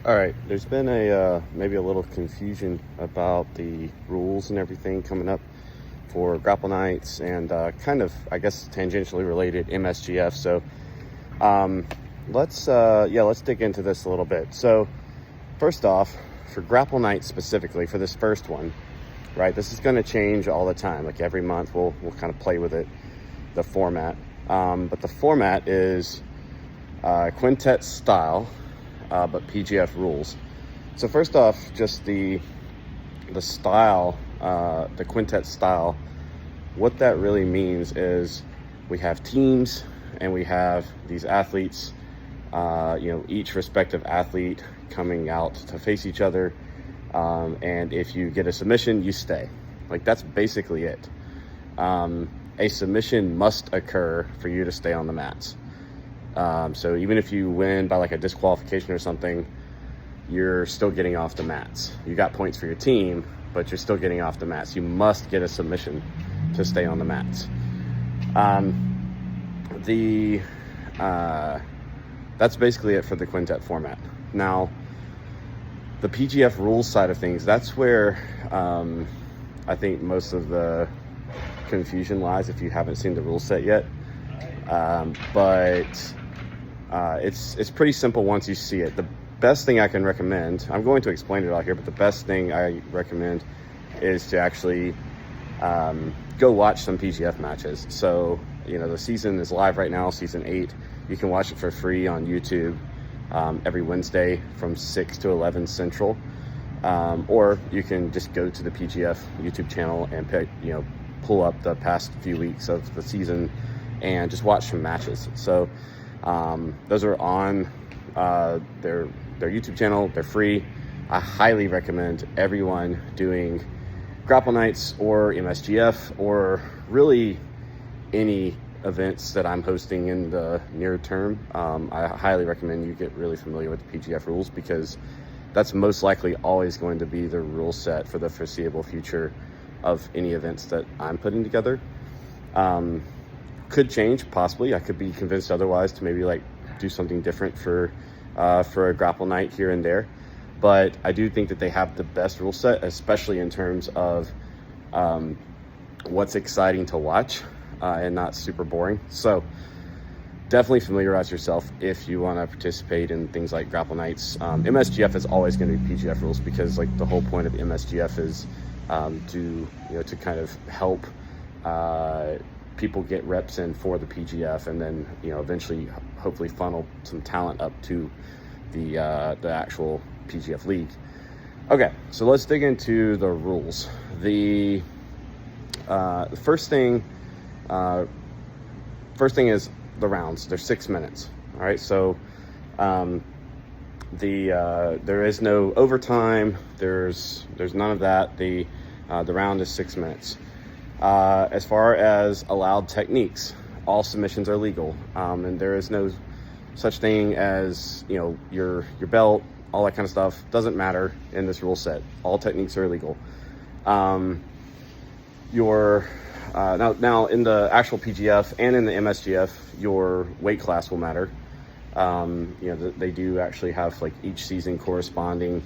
All right, there's been a maybe a little confusion about the rules and everything coming up for grapple nights and kind of, I guess, tangentially related MSGF. So let's dig into this a little bit. So first off, for grapple night specifically, for this first one, right, this is going to change all the time. Like every month, we'll kind of play with it, the format. But the format is quintet style. But PGF rules. So first off, just the style, the quintet style, what that really means is we have teams and we have these athletes, each respective athlete coming out to face each other. And if you get a submission, you stay. Like, that's basically it. A submission must occur for you to stay on the mats. So even if you win by like a disqualification or something, you're still getting off the mats. You got points for your team, but you're still getting off the mats. You must get a submission to stay on the mats. That's basically it for the quintet format. Now, the PGF rules side of things, that's where I think most of the confusion lies if you haven't seen the rule set yet. But it's pretty simple once you see it. The best thing I can recommend, I'm going to explain it out here, but the best thing I recommend is to actually go watch some PGF matches. So, the season is live right now, season 8. You can watch it for free on YouTube every Wednesday from 6 to 11 Central. Or you can just go to the PGF YouTube channel and pull up the past few weeks of the season and just watch some matches. So those are on their YouTube channel. They're free. I highly recommend everyone doing grapple nights or MSGF or really any events that I'm hosting in the near term. I highly recommend you get really familiar with the PGF rules, because that's most likely always going to be the rule set for the foreseeable future of any events that I'm putting together. Could change, possibly. I could be convinced otherwise to maybe like do something different for a grapple night here and there. But I do think that they have the best rule set, especially in terms of what's exciting to watch and not super boring. So definitely familiarize yourself if you want to participate in things like grapple nights. MSGF is always going to be PGF rules, because like the whole point of MSGF is to kind of help people get reps in for the PGF, and then eventually hopefully funnel some talent up to the actual PGF league. Okay, so let's dig into the rules. The first thing is the rounds. They're 6 minutes. All right, so there is no overtime. There's none of that. The round is 6 minutes. As far as allowed techniques, all submissions are legal, and there is no such thing as your belt, all that kind of stuff doesn't matter in this rule set. All techniques are illegal. Now in the actual PGF and in the MSGF, your weight class will matter. They do actually have like each season corresponding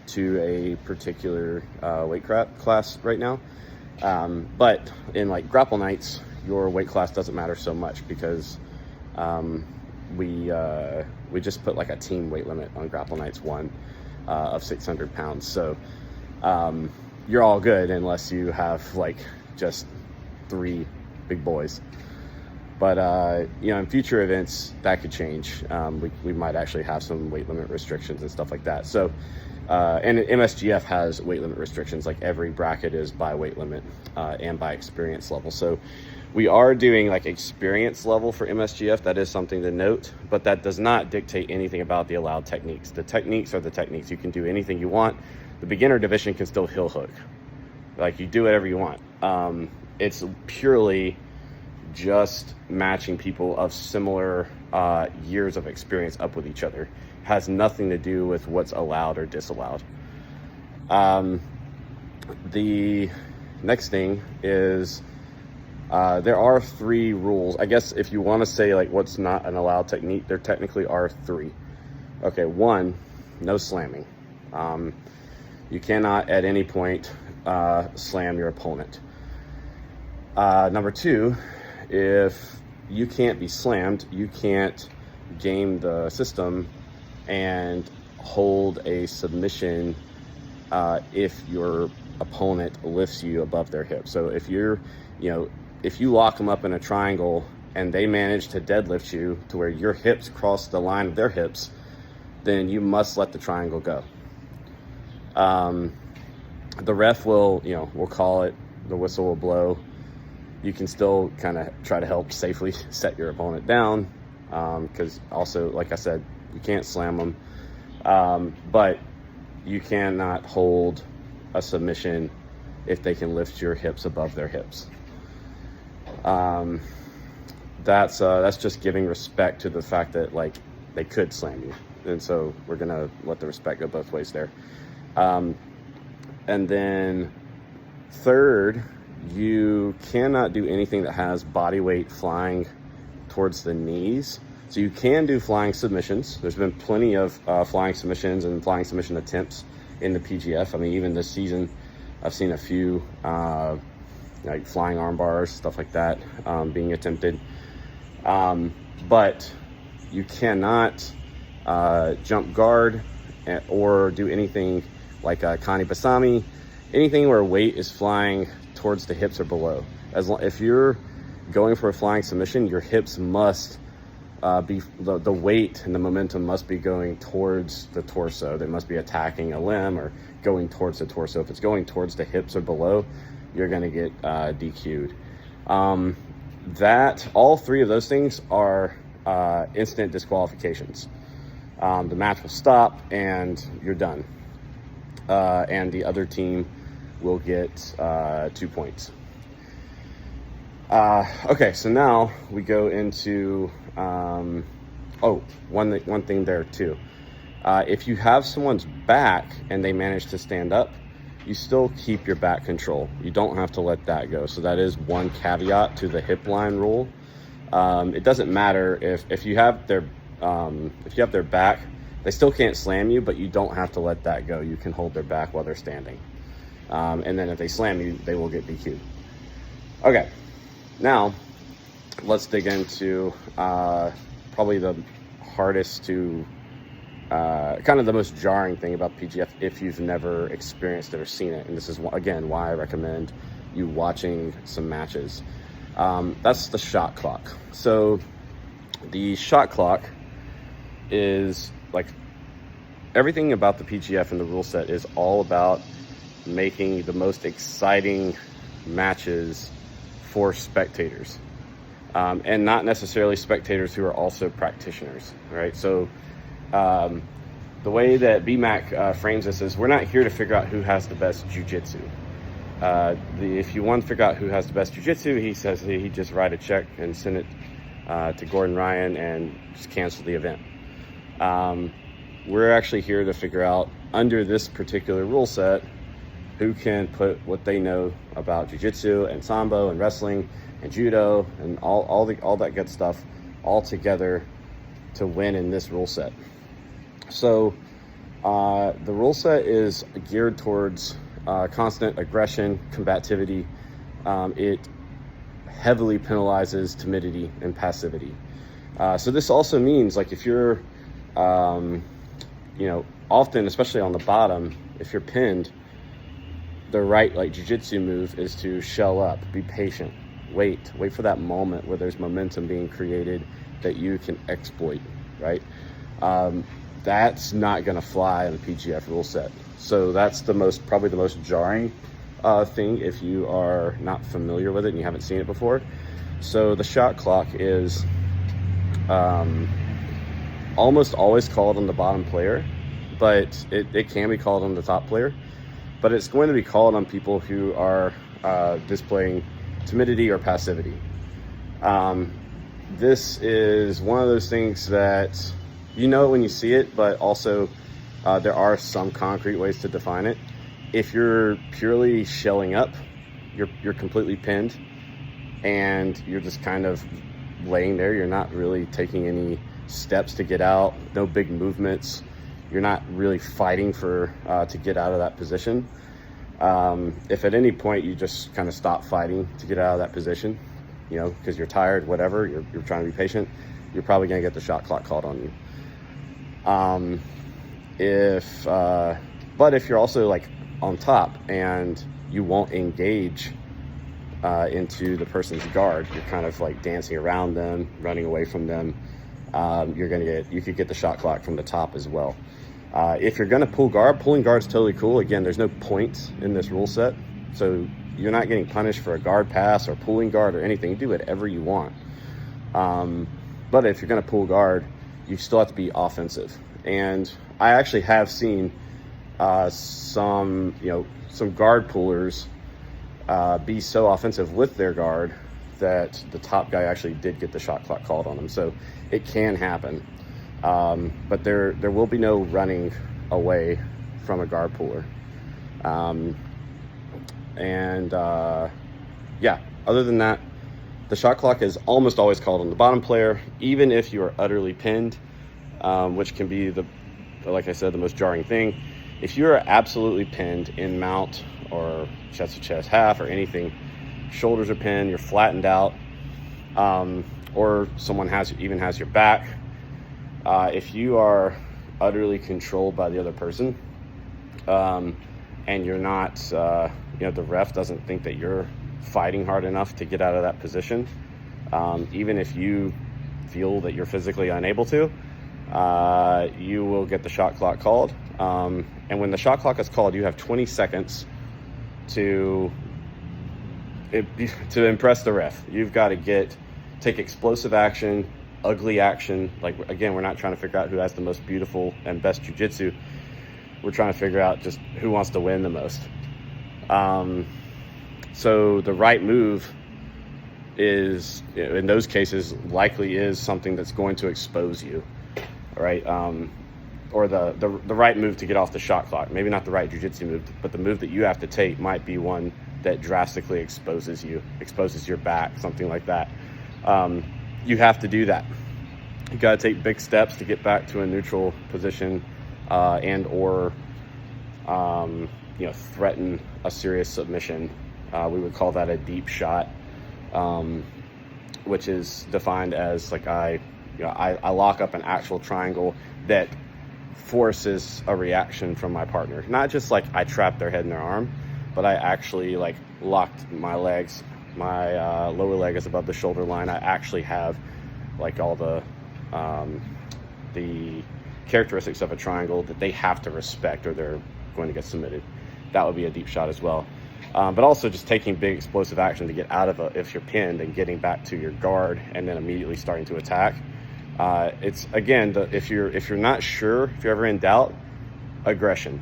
to a particular weight class right now. But in like grapple nights, your weight class doesn't matter so much, because we just put like a team weight limit on grapple nights 1 of 600 pounds. So you're all good unless you have like just 3 big boys. But in future events that could change. We might actually have some weight limit restrictions and stuff like that. So and MSGF has weight limit restrictions. Like every bracket is by weight limit and by experience level. So we are doing like experience level for MSGF. That is something to note, but that does not dictate anything about the allowed techniques. The techniques are the techniques. You can do anything you want. The beginner division can still heel hook. Like, you do whatever you want. It's purely just matching people of similar years of experience up with each other. Has nothing to do with what's allowed or disallowed. The next thing is there are 3 rules. I guess if you want to say like what's not an allowed technique, there technically are 3. Okay, 1, no slamming. You cannot at any point slam your opponent. Number two, if you can't be slammed, you can't game the system and hold a submission if your opponent lifts you above their hip. So if if you lock them up in a triangle and they manage to deadlift you to where your hips cross the line of their hips, then you must let the triangle go. The ref will call it, the whistle will blow. You can still kind of try to help safely set your opponent down, because also, like I said, you can't slam them, but you cannot hold a submission if they can lift your hips above their hips. That's just giving respect to the fact that like they could slam you, and so we're gonna let the respect go both ways there. And then third, you cannot do anything that has body weight flying towards the knees. So you can do flying submissions. There's been plenty of flying submissions and flying submission attempts in the PGF. I mean, even this season, I've seen a few like flying arm bars, stuff like that, being attempted. But you cannot jump guard or do anything like a Kani Basami, anything where weight is flying towards the hips or below. If you're going for a flying submission, your hips must be, the weight and the momentum must be going towards the torso. They must be attacking a limb or going towards the torso. If it's going towards the hips or below, you're going to get DQ'd. All three of those things are instant disqualifications. The match will stop and you're done. And the other team will get 2 points. Okay, so now we go into one thing there too. If you have someone's back and they manage to stand up, you still keep your back control. You don't have to let that go. So that is one caveat to the hip line rule. It doesn't matter if you have their back, they still can't slam you, but you don't have to let that go. You can hold their back while they're standing. And then if they slam you, they will get DQ'd. Okay, now let's dig into probably the hardest to, kind of the most jarring thing about PGF if you've never experienced it or seen it. And this is, again, why I recommend you watching some matches. That's the shot clock. So the shot clock is like everything about the PGF and the rule set is all about making the most exciting matches for spectators, and not necessarily spectators who are also practitioners, right? So the way that BMAC frames this is, we're not here to figure out who has the best jiu-jitsu. If you want to figure out who has the best jiu-jitsu, he says he just write a check and send it to Gordon Ryan and just cancel the event. We're actually here to figure out, under this particular rule set, who can put what they know about jiu-jitsu and sambo and wrestling and judo and all that good stuff all together to win in this rule set. So the rule set is geared towards constant aggression, combativity. It heavily penalizes timidity and passivity. So this also means, like, if you're often, especially on the bottom, if you're pinned, the right, like, jiu-jitsu move is to shell up, be patient, wait for that moment where there's momentum being created that you can exploit, right? That's not going to fly in the PGF rule set. So that's probably the most jarring thing if you are not familiar with it and you haven't seen it before. So the shot clock is almost always called on the bottom player, but it can be called on the top player. But it's going to be called on people who are displaying timidity or passivity. This is one of those things that you know when you see it, but also there are some concrete ways to define it. If you're purely shelling up, you're completely pinned and you're just kind of laying there. You're not really taking any steps to get out, no big movements. you're not really fighting for to get out of that position. If at any point you just kind of stop fighting to get out of that position, you know, because you're tired, whatever, you're trying to be patient, you're probably going to get the shot clock called on you. But if you're also like on top and you won't engage into the person's guard, you're kind of like dancing around them, running away from them, you could get the shot clock from the top as well. If you're going to pull guard, pulling guard is totally cool. Again, there's no points in this rule set, so you're not getting punished for a guard pass or pulling guard or anything. You do whatever you want. But if you're going to pull guard, you still have to be offensive. And I actually have seen some guard pullers be so offensive with their guard that the top guy actually did get the shot clock called on them. So it can happen. But there will be no running away from a guard puller. Yeah, other than that, the shot clock is almost always called on the bottom player, even if you are utterly pinned, which can be, like I said, the most jarring thing. If you're absolutely pinned in mount or chest-to-chest half or anything, shoulders are pinned, you're flattened out, or someone has your back, if you are utterly controlled by the other person, and you're not, the ref doesn't think that you're fighting hard enough to get out of that position, even if you feel that you're physically unable to, you will get the shot clock called. And when the shot clock is called, you have 20 seconds to impress the ref. You've got to take explosive action, ugly action. Like, again, we're not trying to figure out who has the most beautiful and best jiu-jitsu. We're trying to figure out just who wants to win the most. So the right move is, in those cases, likely is something that's going to expose you, right? Or the right move to get off the shot clock. Maybe not the right jiu-jitsu move, but the move that you have to take might be one that drastically exposes your back, something like that. You have to do that. You got to take big steps to get back to a neutral position, and or threaten a serious submission. We would call that a deep shot, which is defined as like I lock up an actual triangle that forces a reaction from my partner. Not just like I trap their head in their arm, but I actually like locked my legs. My lower leg is above the shoulder line. I actually have like all the characteristics of a triangle that they have to respect or they're going to get submitted. That would be a deep shot as well. But also just taking big explosive action to get out of if you're pinned and getting back to your guard and then immediately starting to attack. It's again, if you're not sure, if you're ever in doubt, aggression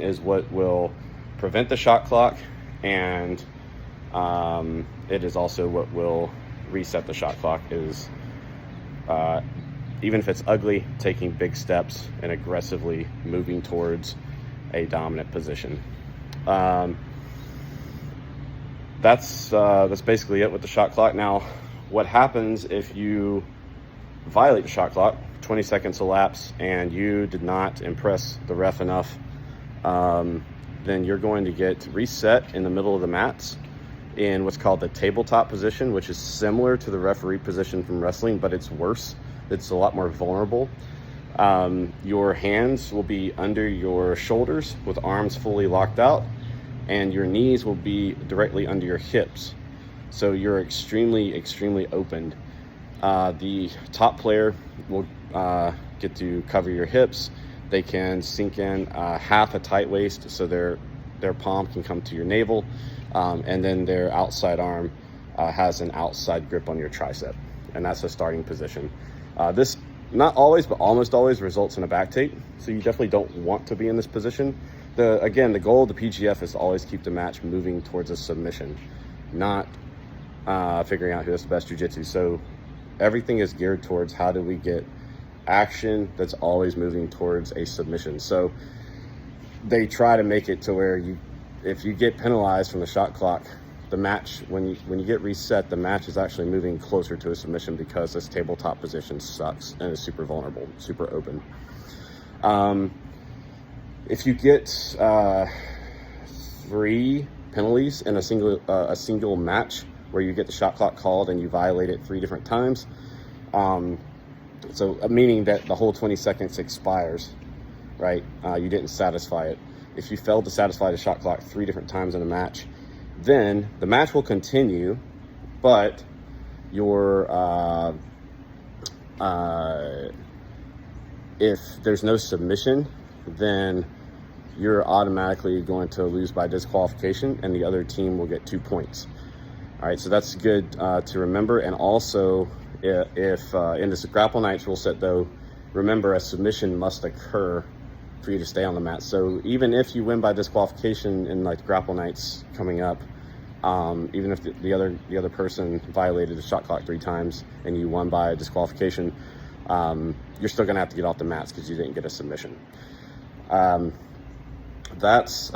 is what will prevent the shot clock, and it is also what will reset the shot clock. Is even if it's ugly, taking big steps and aggressively moving towards a dominant position. That's basically it with the shot clock. Now, what happens if you violate the shot clock, 20 seconds elapse, and you did not impress the ref enough, then you're going to get reset in the middle of the mats in what's called the tabletop position, which is similar to the referee position from wrestling, but it's worse. It's a lot more vulnerable. Your hands will be under your shoulders with arms fully locked out, and your knees will be directly under your hips. So you're extremely, extremely opened. The top player will get to cover your hips. They can sink in half a tight waist so their palm can come to your navel, and then their outside arm has an outside grip on your tricep, and that's a starting position. This, not always, but almost always results in a back take, so you definitely don't want to be in this position. Again, the goal of the PGF is to always keep the match moving towards a submission, not figuring out who has the best jiu-jitsu. So everything is geared towards how do we get action that's always moving towards a submission. So they try to make it to where if you get penalized from the shot clock, the match, when you get reset, the match is actually moving closer to a submission because this tabletop position sucks and is super vulnerable, super open. If you get 3 penalties in a single match where you get the shot clock called and you violate it 3 different times, so meaning that the whole 20 seconds expires, right? You didn't satisfy it. If you failed to satisfy the shot clock 3 different times in a match, then the match will continue, but your if there's no submission, then you're automatically going to lose by disqualification, and the other team will get 2 points. All right, so that's good to remember. And also, if in this Grapple Knights rule set, though, remember a submission must occur for you to stay on the mat. So even if you win by disqualification in like Grapple Knights coming up, even if the other person violated the shot clock 3 times and you won by disqualification, you're still gonna have to get off the mats because you didn't get a submission. But that's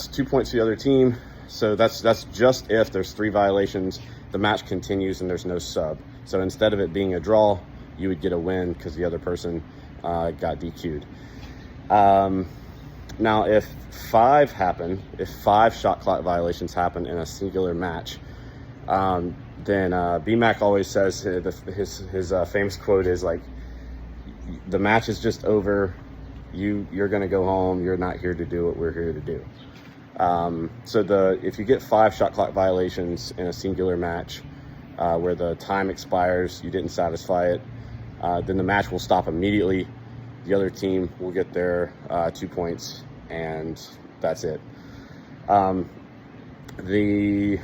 2 points to the other team. So that's just if there's 3 violations, the match continues and there's no sub. So instead of it being a draw, you would get a win because the other person got DQ'd. Now, if 5 shot clock violations happen in a singular match, then BMAC always says his famous quote is like, the match is just over. You're going to go home. You're not here to do what we're here to do. So if you get 5 shot clock violations in a singular match where the time expires, you didn't satisfy it, then the match will stop immediately. The other team will get their 2 points, and that's it. The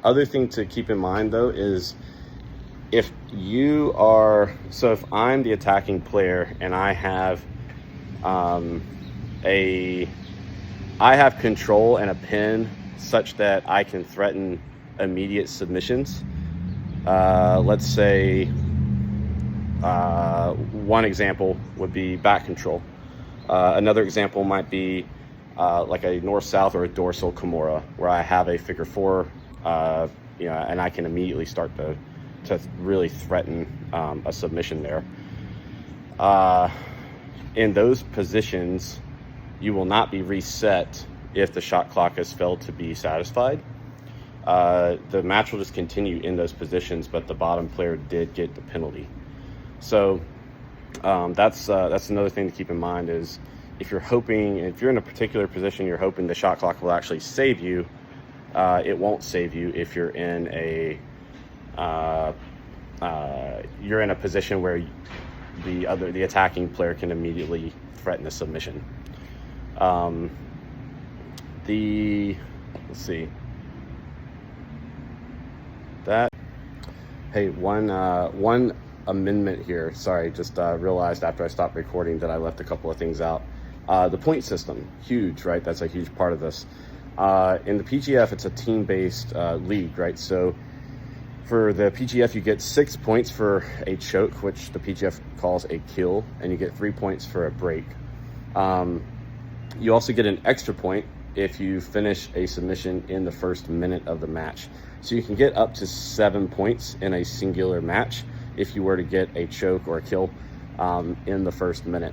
other thing to keep in mind, though, is if I'm the attacking player and I have control and a pin such that I can threaten immediate submissions. Let's say one example would be back control. Another example might be like a north-south or a dorsal Kimura, where I have a figure 4, and I can immediately start to really threaten a submission there. In those positions, you will not be reset if the shot clock has failed to be satisfied. The match will just continue in those positions, but the bottom player did get the penalty. So that's another thing to keep in mind is if you're in a particular position, you're hoping the shot clock will actually save you. It won't save you if you're in a position where the attacking player can immediately threaten a submission. Let's see. Hey, one amendment here. Sorry, just realized after I stopped recording that I left a couple of things out. The point system, huge, right? That's a huge part of this. In the PGF, it's a team-based league, right? So for the PGF, you get 6 points for a choke, which the PGF calls a kill, and you get 3 points for a break. You also get an extra point if you finish a submission in the first minute of the match. So you can get up to 7 points in a singular match if you were to get a choke or a kill in the first minute.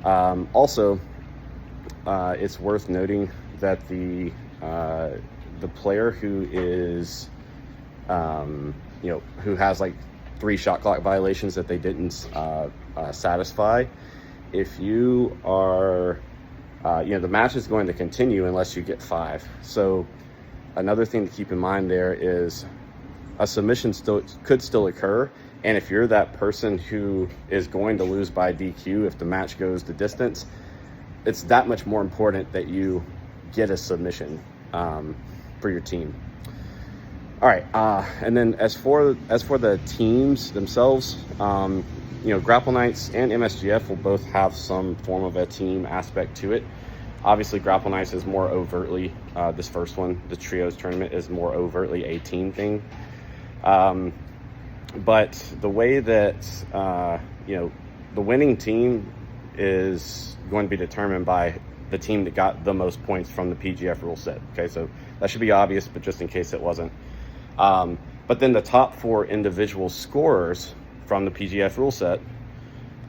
Also, it's worth noting that the player who is, who has like 3 shot clock violations that they didn't satisfy, if you are, the match is going to continue unless you get 5. So another thing to keep in mind there is a submission could still occur. And if you're that person who is going to lose by DQ if the match goes the distance, it's that much more important that you get a submission for your team. All right, and then as for the teams themselves, Grapple Knights and MSGF will both have some form of a team aspect to it. Obviously, Grapple Knights is more overtly, this first one, the Trios tournament, is more overtly a team thing. But the way that, the winning team is going to be determined by the team that got the most points from the PGF rule set. Okay, so that should be obvious, but just in case it wasn't. But then the top 4 individual scorers from the PGF rule set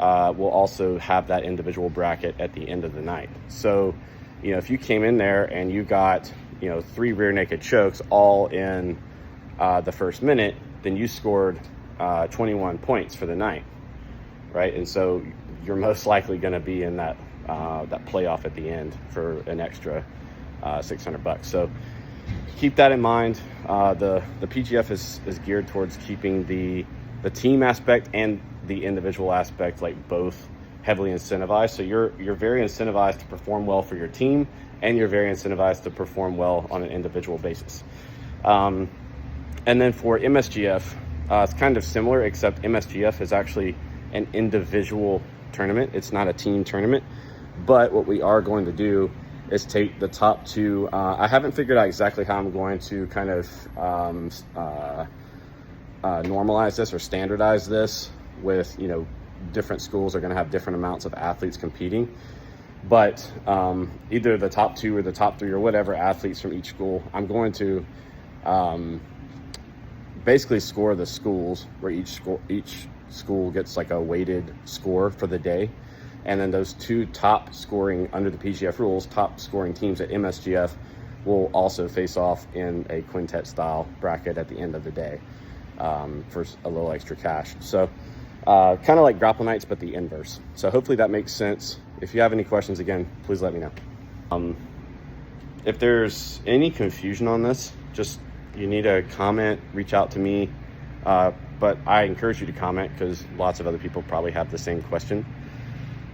will also have that individual bracket at the end of the night. So, you know, if you came in there and you got, you know, 3 rear naked chokes all in the first minute, then you scored 21 points for the night, right? And so you're most likely going to be in that that playoff at the end for an extra $600. So keep that in mind. The PGF is geared towards keeping the team aspect and the individual aspect, like, both heavily incentivized. So you're very incentivized to perform well for your team, and you're very incentivized to perform well on an individual basis. And then for MSGF, it's kind of similar, except MSGF is actually an individual tournament. It's not a team tournament. But what we are going to do is take the top 2. I haven't figured out exactly how I'm going to kind of normalize this or standardize this with, you know, different schools are going to have different amounts of athletes competing. But either the top 2 or the top 3 or whatever athletes from each school, I'm going to basically score the schools, where each school gets like a weighted score for the day. And then those 2 top scoring, under the PGF rules, top scoring teams at MSGF will also face off in a quintet style bracket at the end of the day for a little extra cash. So kind of like grapple nights, but the inverse. So hopefully that makes sense. If you have any questions, again, please let me know. If there's any confusion on this, just, you need a comment, reach out to me. But I encourage you to comment, because lots of other people probably have the same question.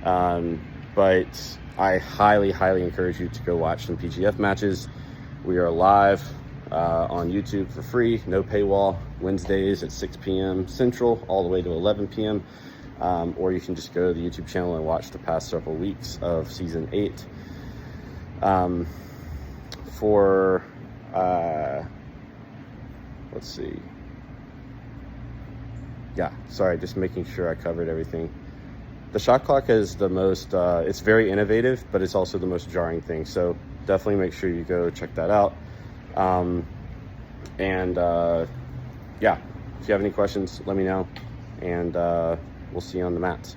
But I highly encourage you to go watch some PGF matches. We are live on YouTube for free, no paywall, Wednesdays at 6 p.m. Central, all the way to 11 p.m. Or you can just go to the YouTube channel and watch the past several weeks of season 8. Let's see. Yeah, sorry, just making sure I covered everything. The shot clock is the most, it's very innovative, but it's also the most jarring thing. So definitely make sure you go check that out. Yeah, if you have any questions, let me know, and we'll see you on the mats.